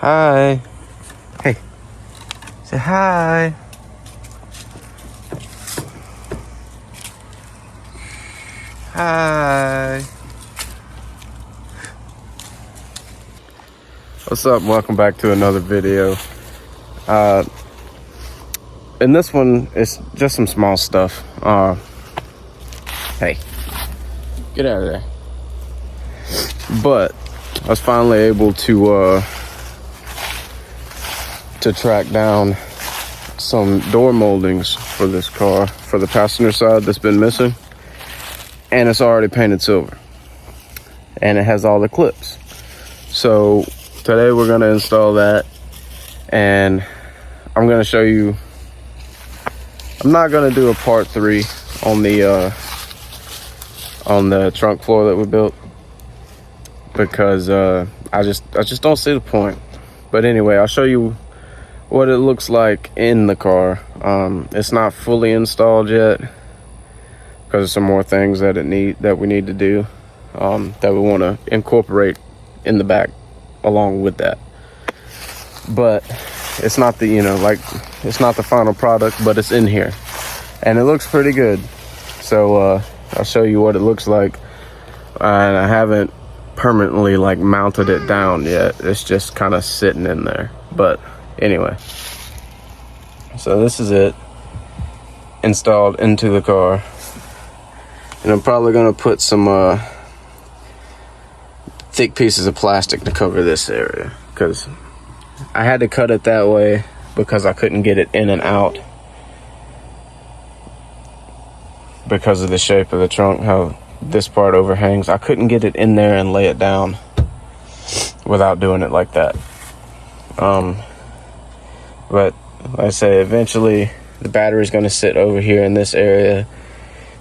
Hi. Hey. Say hi. Hi. What's up? Welcome back to another video. In this one, it's just some small stuff. Hey, get out of there. But I was finally able to track down some door moldings for this car, for the passenger side that's been missing. And it's already painted silver. And it has all the clips. So today we're gonna install that. And I'm gonna show you, I'm not gonna do a part 3 on the trunk floor that we built, because I just don't see the point. But anyway, I'll show you what it looks like in the car. It's not fully installed yet, because there's some more things that we need to do, that we want to incorporate in the back along with that. But it's not the, it's not the final product, but it's in here and it looks pretty good. So I'll show you what it looks like. And I haven't permanently mounted it down yet. It's just kind of sitting in there. But anyway, so this is it installed into the car. And I'm probably gonna put some thick pieces of plastic to cover this area, because I had to cut it that way because I couldn't get it in and out because of the shape of the trunk, how this part overhangs. I couldn't get it in there and lay it down without doing it like that. But like I say, eventually the battery's going to sit over here in this area.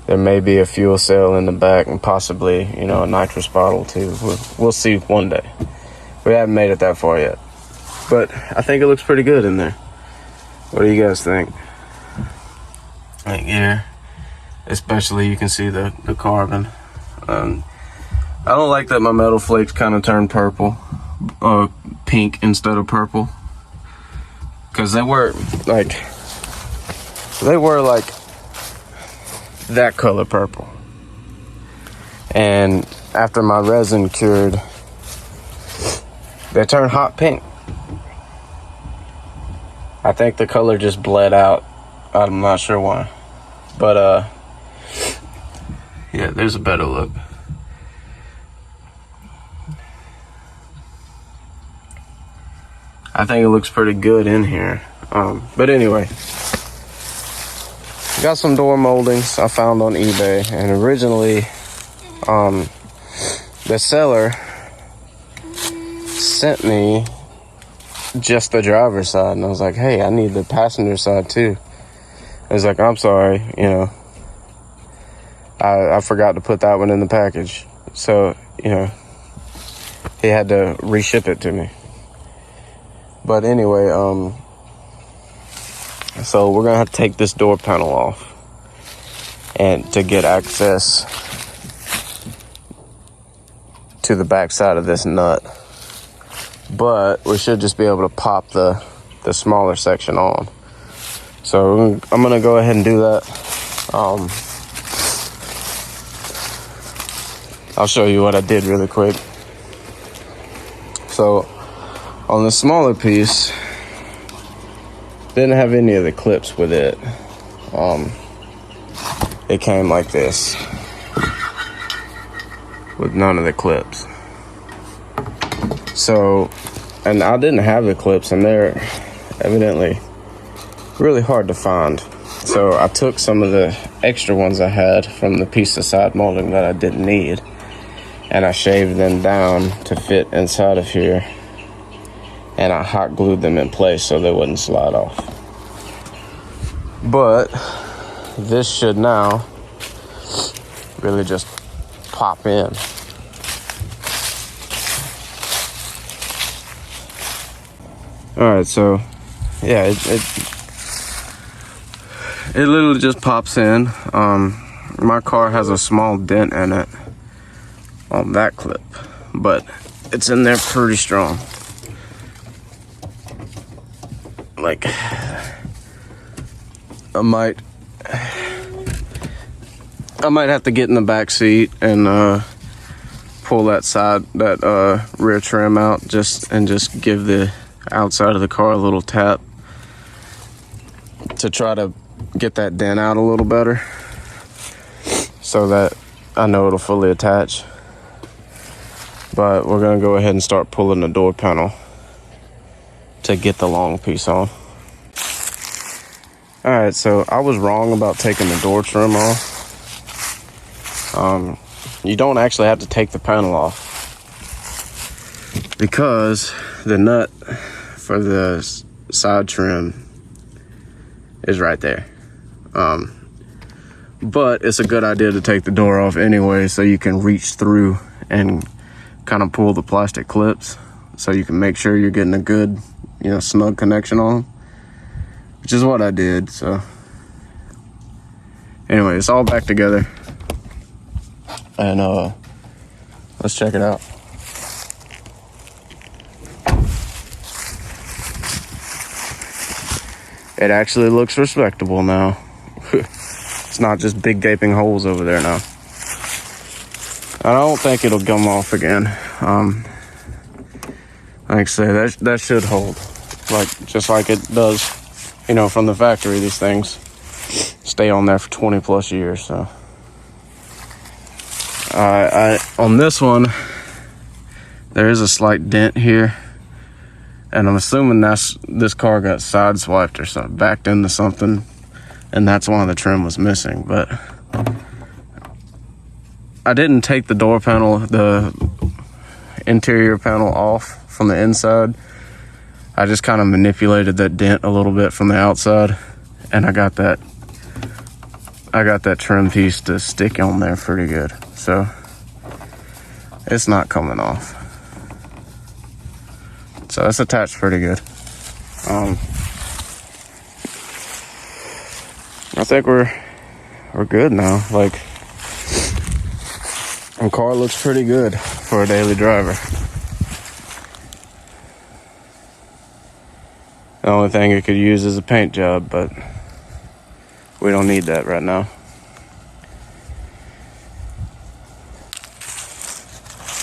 There may be a fuel cell in the back, and possibly, a nitrous bottle too. We'll see one day. We haven't made it that far yet, but I think it looks pretty good in there. What do you guys think? Here, especially, you can see the carbon. I don't like that my metal flakes kind of turned purple, pink instead of purple, because they were like that color purple, and after my resin cured, they turned hot pink. I think the color just bled out. I'm not sure why, but yeah, there's a better look. I think it looks pretty good in here. But anyway, got some door moldings I found on eBay, and originally the seller sent me just the driver's side, and I was like, hey, I need the passenger side too. I was like, I'm sorry, I forgot to put that one in the package. So, he had to reship it to me. But anyway, so we're gonna have to take this door panel off and to get access to the back side of this nut. But we should just be able to pop the smaller section on. So I'm gonna go ahead and do that. I'll show you what I did really quick. So on the smaller piece, didn't have any of the clips with it. It came like this, with none of the clips. So, and I didn't have the clips, and they're evidently really hard to find. So I took some of the extra ones I had from the piece of side molding that I didn't need, and I shaved them down to fit inside of here, and I hot glued them in place so they wouldn't slide off. But this should now really just pop in. Alright, so yeah, it literally just pops in. My car has a small dent in it on that clip, but it's in there pretty strong. like I might have to get in the back seat and pull that rear trim out and just give the outside of the car a little tap to try to get that dent out a little better, so that I know it'll fully attach. But we're gonna go ahead and start pulling the door panel to get the long piece on. All right, so I was wrong about taking the door trim off. You don't actually have to take the panel off, because the nut for the side trim is right there. But it's a good idea to take the door off anyway, so you can reach through and kind of pull the plastic clips, so you can make sure you're getting a good, snug connection on them, which is what I did. So anyway, it's all back together, and let's check it out. It actually looks respectable now. It's not just big gaping holes over there now. I don't think it'll come off again. Like I say, that should hold, just like it does, from the factory. These things stay on there for 20 plus years. So on this one, there is a slight dent here, and I'm assuming this car got sideswiped or something, backed into something, and that's why the trim was missing. But I didn't take the door panel, the interior panel off from the inside. I just kind of manipulated that dent a little bit from the outside, and I got that trim piece to stick on there pretty good. So it's not coming off. So it's attached pretty good. I think we're good now. The car looks pretty good for a daily driver. The only thing it could use is a paint job, but we don't need that right now.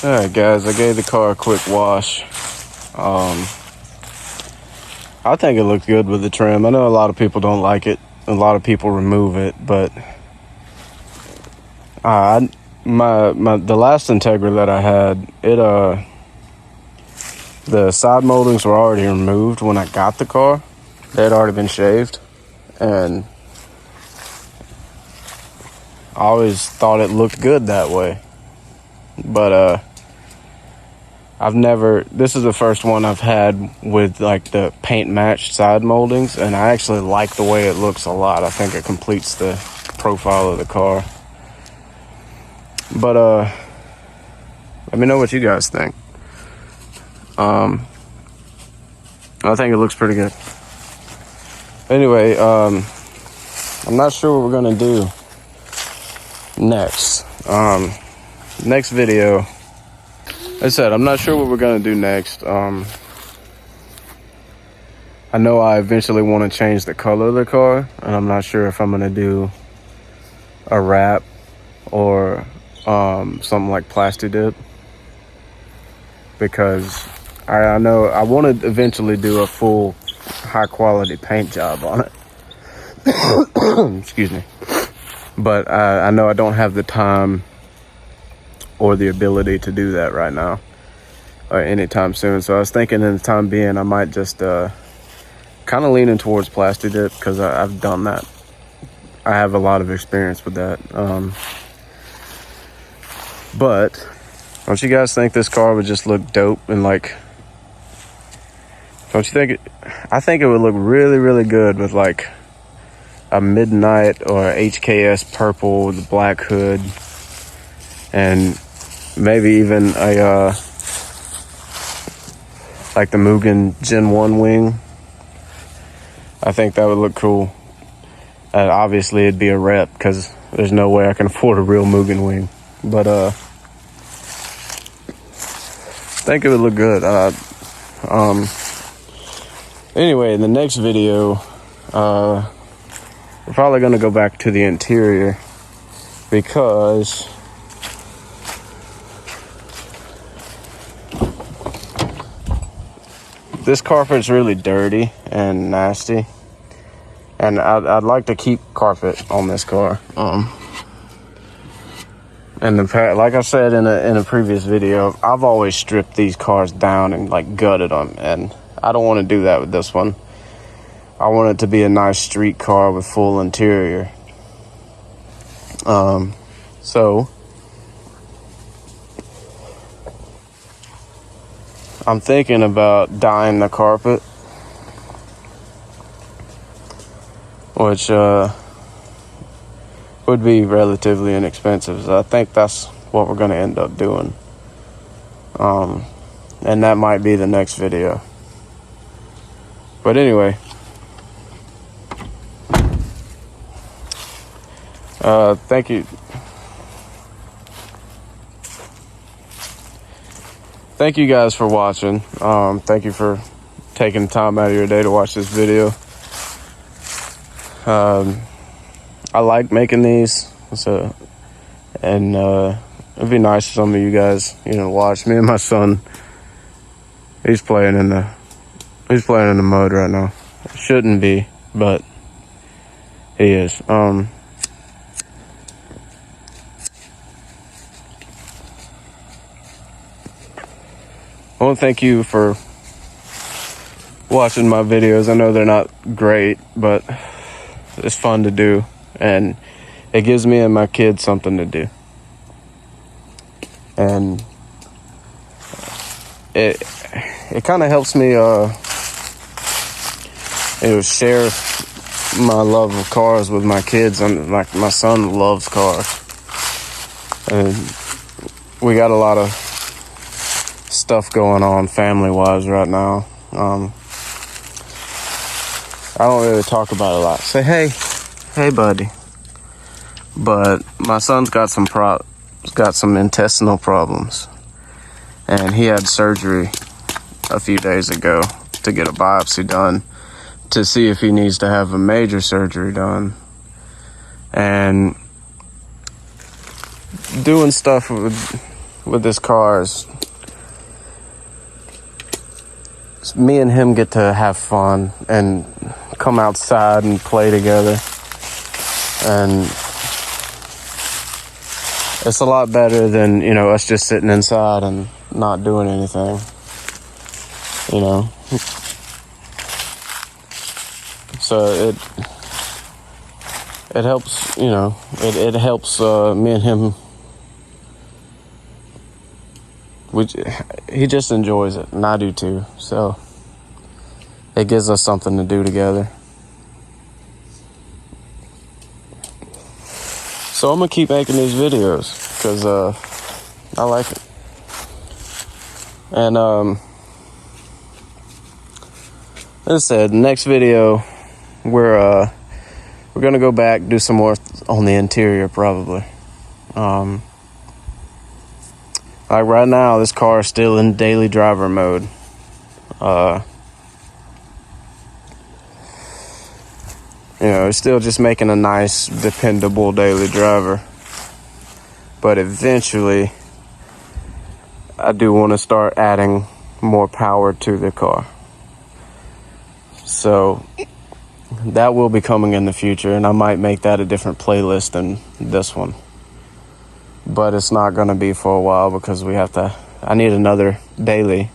Alright guys, I gave the car a quick wash. I think it looked good with the trim. I know a lot of people don't like it. A lot of people remove it, but the last Integra that I had, the side moldings were already removed when I got the car. They had already been shaved, and I always thought it looked good that way. But this is the first one I've had with the paint matched side moldings, and I actually like the way it looks a lot. I think it completes the profile of the car. But let me know what you guys think. I think it looks pretty good. Anyway, I'm not sure what we're gonna do next. Next video, like I said, I'm not sure what we're gonna do next. I know I eventually want to change the color of the car, and I'm not sure if I'm gonna do a wrap or something like plastic dip, because I know I want to eventually do a full high quality paint job on it. Excuse me. But I know I don't have the time or the ability to do that right now or anytime soon. So I was thinking, in the time being, I might just kind of leaning towards plastic dip, because I've done that. I have a lot of experience with that. But don't you guys think this car would just look dope? And don't you think I think it would look really, really good with a midnight or HKS purple with a black hood, and maybe even a the Mugen Gen 1 wing. I think that would look cool. Obviously it'd be a rep, because there's no way I can afford a real Mugen wing, but I think it would look good. Anyway, in the next video, we're probably going to go back to the interior because this carpet's really dirty and nasty, and I'd like to keep carpet on this car. And like I said in a previous video, I've always stripped these cars down and like gutted them, and I don't want to do that with this one. I want it to be a nice street car with full interior. So I'm thinking about dyeing the carpet, which would be relatively inexpensive. So I think that's what we're going to end up doing. And that might be the next video. But anyway, thank you. Thank you guys for watching. Thank you for taking time out of your day to watch this video. I like making these, and it'd be nice for some of you guys, watch. Me and my son, he's playing in the mud right now. Shouldn't be, but he is. I want to thank you for watching my videos. I know they're not great, but it's fun to do, and it gives me and my kids something to do. And it kind of helps me share my love of cars with my kids. And like, my son loves cars, and we got a lot of stuff going on family wise right now. I don't really talk about it a lot. Say hey buddy. But my son's got some intestinal problems, and he had surgery a few days ago to get a biopsy done to see if he needs to have a major surgery done. And doing stuff with this car is, me and him get to have fun and come outside and play together, and it's a lot better than us just sitting inside and not doing anything. So it helps. It helps me and him. He just enjoys it, and I do too. So it gives us something to do together. So I'm gonna keep making these videos because I like it. And as I said, next video we're gonna go back, do some more on the interior probably. Like right now, this car is still in daily driver mode. It's still just making a nice, dependable daily driver. But eventually, I do want to start adding more power to the car. So that will be coming in the future, and I might make that a different playlist than this one. But it's not going to be for a while because I need another daily,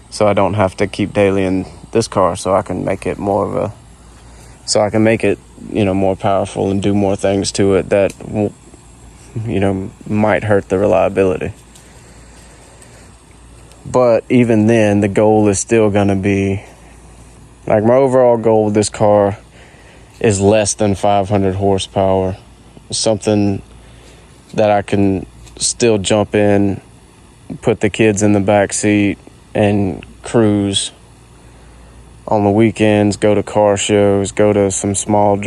so I don't have to keep daily in this car, so I can make it more powerful and do more things to it that might hurt the reliability. But even then, the goal is still going to be, like, my overall goal with this car is less than 500 horsepower. Something that I can still jump in, put the kids in the back seat, and cruise on the weekends, go to car shows, go to some small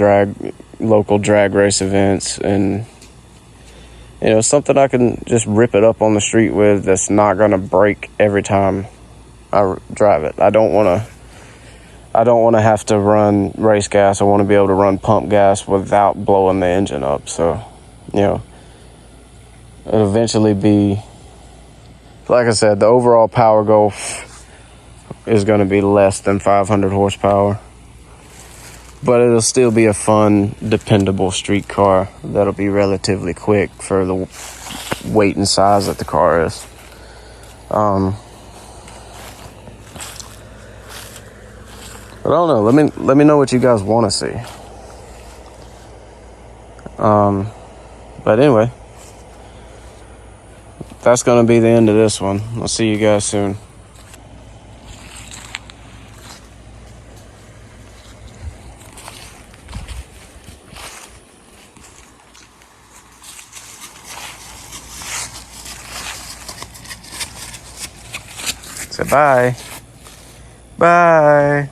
local drag race events, and something I can just rip it up on the street with that's not going to break every time I drive it. I don't want I don't want to have to run race gas. I want to be able to run pump gas without blowing the engine up. So, you know, it'll eventually be, like I said, the overall power goal is going to be less than 500 horsepower. But it'll still be a fun, dependable street car that'll be relatively quick for the weight and size that the car is. But I don't know. Let me know what you guys want to see. But anyway, that's going to be the end of this one. I'll see you guys soon. Say bye. Bye.